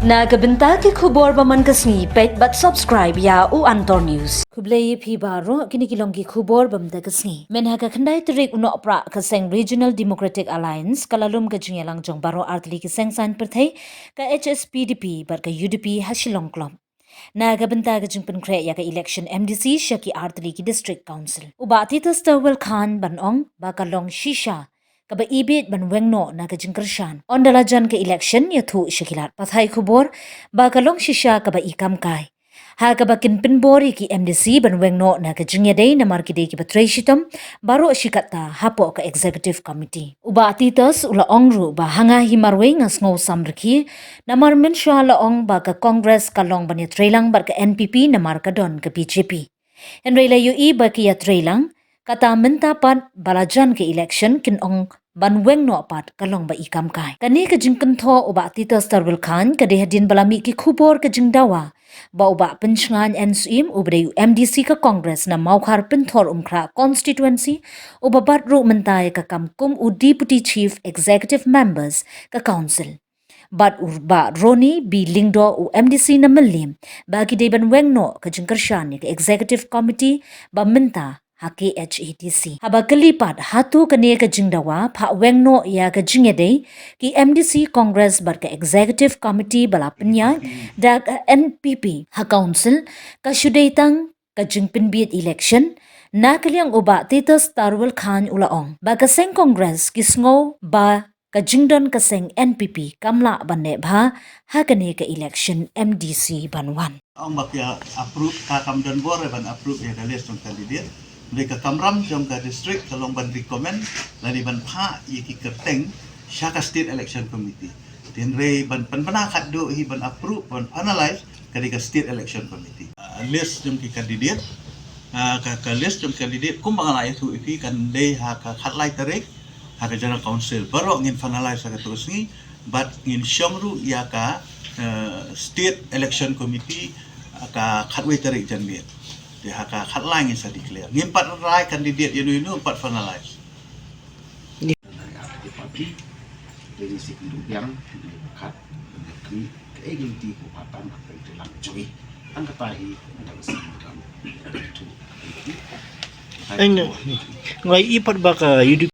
Nagabenta ki khubor baman kasni paidbah subscribe iawoh antor news. Kublai phi baro kinikilong ki khubor bamda kasni. Menhaga khandai tarik unok pra kaseng Regional Democratic Alliance kalalum ka jingyalang jong baro artli ki seng san perthai ka HSPDP bar ka UDP hasilong klom. Nagabenta ka jingpen kre ya ka election MDC shaki artli ki district council. Ubati tas tawel khan banong bakalong shisha kaba ibit ban wengno na ka jingkershan. Ondala jan ka election ya thu shakilat pathai khubor bakalong shisha kaba ikam kai. Ha kaba kinpin bori ki MDC ban wengno na ka jingyadei na markide ki batray shitam baro shikata hapo ka executive committee. Uba atitas ula ongru ba hanga himarwe ngas ngo samrki na marmin sha la ong ba ka Congress kalong ban ya trailang bar ka NPP na marka don ka BJP. Henry la UI ba ki ya trailang kata menta pat balajan ke election kin ong ban weng no pat kalong ba ikam kai. Kani ka jingkan tho uba titas tarwil khan ka dehadin balami ki khubor ka jingdawa. Ba uba penchangan NSUM ubre MDC ka Congress na maukhar penthor umkra constituency uba batru mentai ka kamkum u deputy chief executive members ka council. Bat urba Roni B Lingdo u MDC na melim bagi deban weng no ka jingkershan ka executive committee ba menta haki HATC. Haba kelipat hatu kene ka jingdawa pa wengno ya ka jingede ki MDC Congress bar ka Executive Committee bala penya da ka NPP ha council ka syudaitang ka jingpinbit election na kaliang uba titas tarwal khan ulaong. Ba ka seng Congress kisngo ba ka jingdon ka seng NPP kamla banne bha ha kene ka election MDC banwan. Ang bakya approve kakamdan bore ban approve ya kalis tong kandidat. Mereka kamram jom ka district kalong ban recommend lani ban pha iki kerteng syaka state election committee. Tin re ban panakat do hi ban approve ban analyze kadi ka state election committee. List jom ki kandidat ka list jom kandidat kum bangalay tu ipi kan day ha ka khatlay tarik ha ka general council baro ngin finalize sa terus ni but ngin syamru ya ka state election committee ka khatway tarik janbit. Dia haka khatlang isa declare. Ngimpat rai kandidat yunu empat finalize. Dari sekian yang dekat negeri keagenti kupatan apa itu langsung ang katahi ang sekian itu. Ay, ngay ipat ba ka